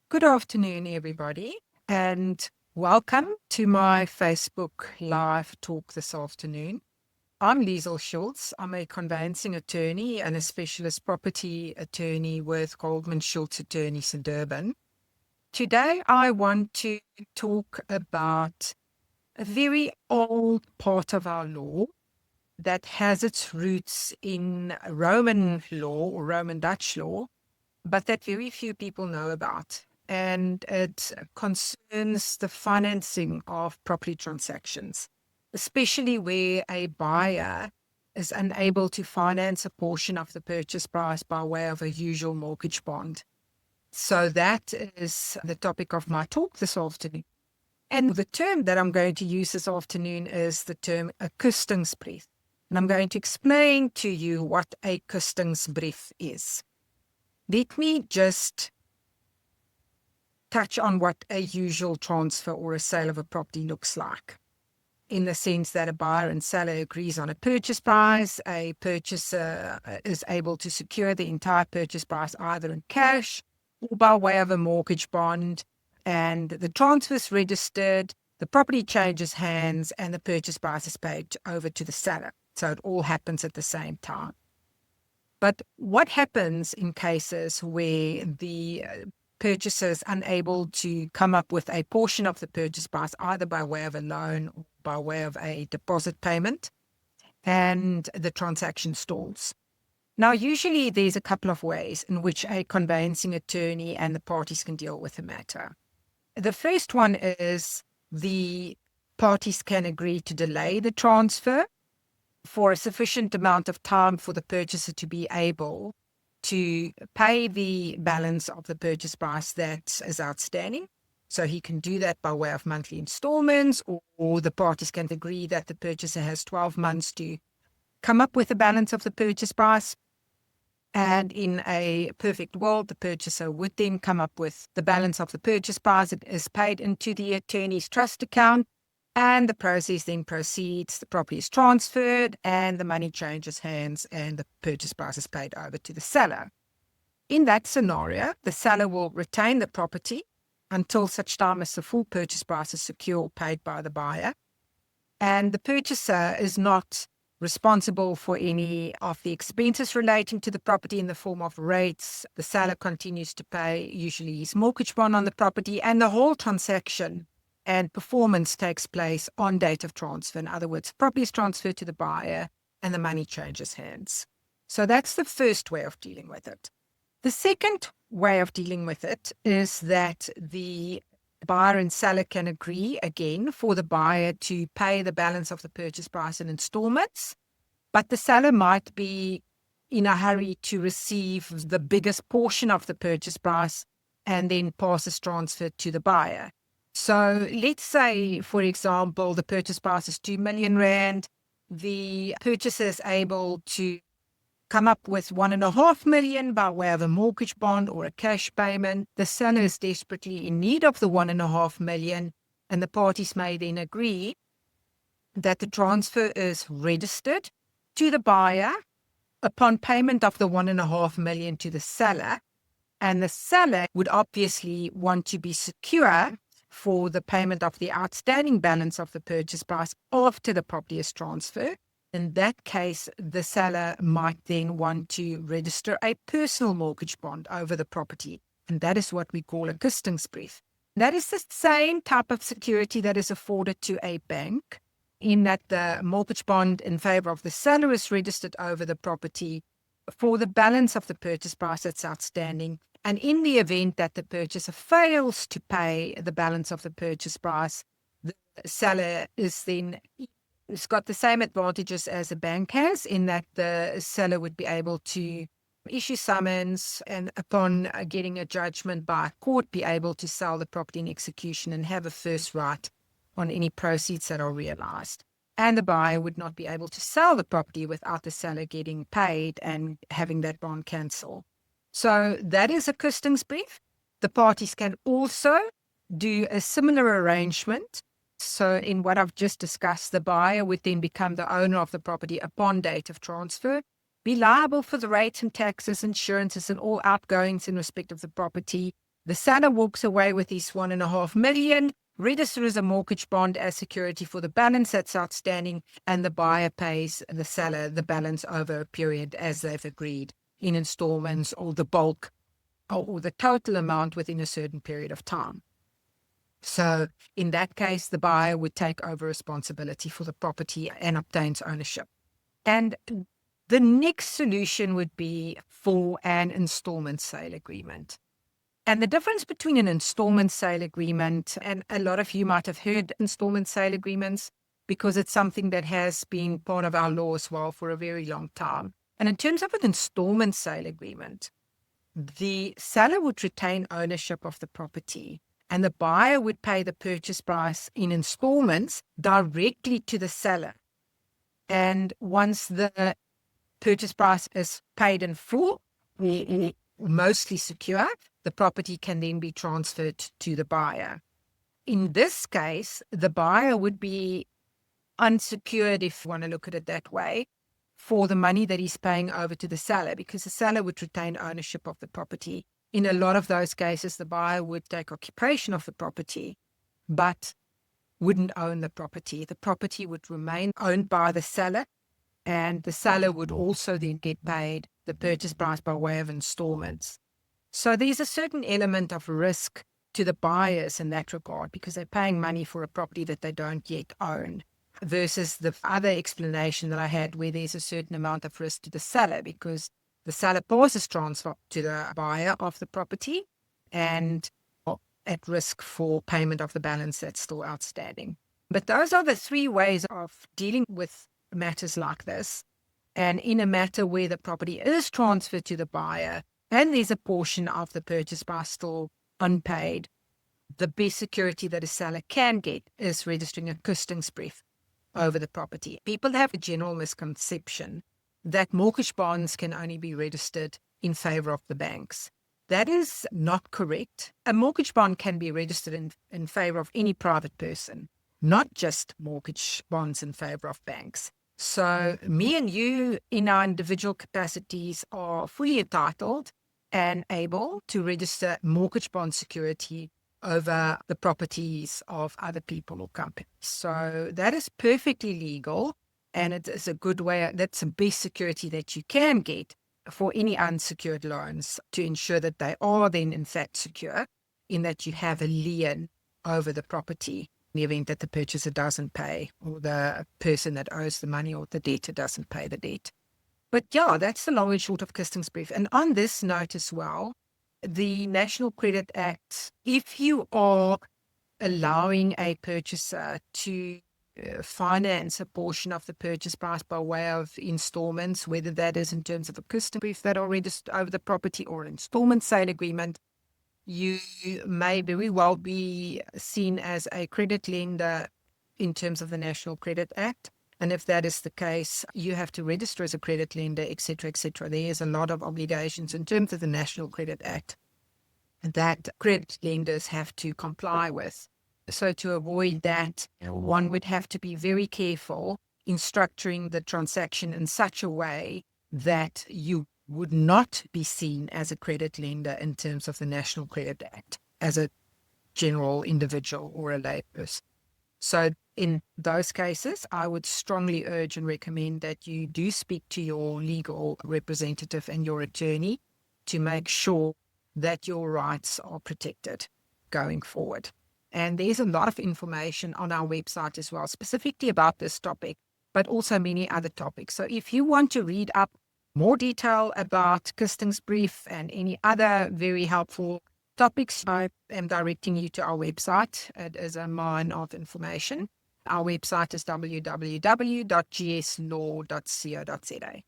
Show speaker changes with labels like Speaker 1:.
Speaker 1: Good afternoon, everybody, and welcome to my Facebook live talk this afternoon. I'm Liezel Schultz. I'm a conveyancing attorney and a specialist property attorney with Goldman Schultz Attorneys in Durban. Today, I want to talk about a very old part of our law that has its roots in Roman law or Roman Dutch law, but that very few people know about. And it concerns the financing of property transactions, especially where a buyer is unable to finance a portion of the purchase price by way of a usual mortgage bond. So that is the topic of my talk this afternoon. And the term that I'm going to use this afternoon is the term a Kustingsbrief. And I'm going to explain to you what a Kustingsbrief is. Let me just touch on what a usual transfer or a sale of a property looks like, in the sense that a buyer and seller agrees on a purchase price. A purchaser is able to secure the entire purchase price either in cash or by way of a mortgage bond, and the transfer is registered, the property changes hands, and the purchase price is paid over to the seller. So it all happens at the same time. But what happens in cases where the purchaser is unable to come up with a portion of the purchase price, either by way of a loan or by way of a deposit payment, and the transaction stalls? Now, usually there's a couple of ways in which a conveyancing attorney and the parties can deal with the matter. The first one is the parties can agree to delay the transfer for a sufficient amount of time for the purchaser to be able to pay the balance of the purchase price that is outstanding. So he can do that by way of monthly installments, or the parties can agree that the purchaser has 12 months to come up with the balance of the purchase price. And in a perfect world, the purchaser would then come up with the balance of the purchase price. It is paid into the attorney's trust account, and the process then proceeds. The property is transferred, and the money changes hands, and the purchase price is paid over to the seller. In that scenario, the seller will retain the property until such time as the full purchase price is secure or paid by the buyer. And the purchaser is not responsible for any of the expenses relating to the property in the form of rates. The seller continues to pay usually his mortgage bond on the property, and the whole transaction and performance takes place on date of transfer. In other words, property is transferred to the buyer and the money changes hands. So that's the first way of dealing with it. The second way of dealing with it is that the buyer and seller can agree, again, for the buyer to pay the balance of the purchase price in installments, but the seller might be in a hurry to receive the biggest portion of the purchase price and then pass this transfer to the buyer. So let's say, for example, the purchase price is 2 million rand. The purchaser is able to come up with 1.5 million by way of a mortgage bond or a cash payment. The seller is desperately in need of the 1.5 million, and the parties may then agree that the transfer is registered to the buyer upon payment of the 1.5 million to the seller. And the seller would obviously want to be secure for the payment of the outstanding balance of the purchase price after the property is transferred. In that case, the seller might then want to register a personal mortgage bond over the property. And that is what we call a Kustingsbrief. That is the same type of security that is afforded to a bank, in that the mortgage bond in favor of the seller is registered over the property for the balance of the purchase price that's outstanding. And in the event that the purchaser fails to pay the balance of the purchase price, the seller is then... It's got the same advantages as a bank has, in that the seller would be able to issue summons and, upon getting a judgment by a court, be able to sell the property in execution and have a first right on any proceeds that are realized. And the buyer would not be able to sell the property without the seller getting paid and having that bond cancelled. So that is a Kustingsbrief. The parties can also do a similar arrangement. So in what I've just discussed, the buyer would then become the owner of the property upon date of transfer, be liable for the rates and taxes, insurances, and all outgoings in respect of the property. The seller walks away with his 1.5 million, registers a mortgage bond as security for the balance that's outstanding, and the buyer pays the seller the balance over a period as they've agreed in installments or the bulk or the total amount within a certain period of time. So in that case, the buyer would take over responsibility for the property and obtains ownership. And the next solution would be for an installment sale agreement. And the difference between an installment sale agreement, and a lot of you might have heard installment sale agreements because it's something that has been part of our law as well for a very long time. And in terms of an installment sale agreement, the seller would retain ownership of the property and the buyer would pay the purchase price in installments directly to the seller. And once the purchase price is paid in full, mostly secure, the property can then be transferred to the buyer. In this case, the buyer would be unsecured, if you want to look at it that way, for the money that he's paying over to the seller, because the seller would retain ownership of the property. In a lot of those cases, the buyer would take occupation of the property, but wouldn't own the property. The property would remain owned by the seller, and the seller would also then get paid the purchase price by way of installments. So there's a certain element of risk to the buyers in that regard because they're paying money for a property that they don't yet own, versus the other explanation that I had where there's a certain amount of risk to the seller because the seller passes transfer to the buyer of the property and at risk for payment of the balance that's still outstanding. But those are the three ways of dealing with matters like this. And in a matter where the property is transferred to the buyer and there's a portion of the purchase price still unpaid, the best security that a seller can get is registering a Kustingsbrief over the property. People have a general misconception that mortgage bonds can only be registered in favor of the banks. That is not correct. A mortgage bond can be registered in favor of any private person, not just mortgage bonds in favor of banks. So me and you in our individual capacities are fully entitled and able to register mortgage bond security over the properties of other people or companies. So that is perfectly legal. And it is a good way, that's the best security that you can get for any unsecured loans to ensure that they are then in fact secure in that you have a lien over the property in the event that the purchaser doesn't pay or the person that owes the money or the debtor doesn't pay the debt. But yeah, that's the long and short of Kustingsbrief. And on this note as well, the National Credit Act, if you are allowing a purchaser to finance a portion of the purchase price by way of installments, whether that is in terms of a Kustingsbrief that are registered over the property or an installment sale agreement, you may very well be seen as a credit lender in terms of the National Credit Act. And if that is the case, you have to register as a credit lender, etc., etc. There is a lot of obligations in terms of the National Credit Act that credit lenders have to comply with. So to avoid that, one would have to be very careful in structuring the transaction in such a way that you would not be seen as a credit lender in terms of the National Credit Act as a general individual or a layperson. So in those cases, I would strongly urge and recommend that you do speak to your legal representative and your attorney to make sure that your rights are protected going forward. And there's a lot of information on our website as well, specifically about this topic, but also many other topics. So if you want to read up more detail about Kustingsbrief and any other very helpful topics, I am directing you to our website. It is a mine of information. Our website is www.gslaw.co.za.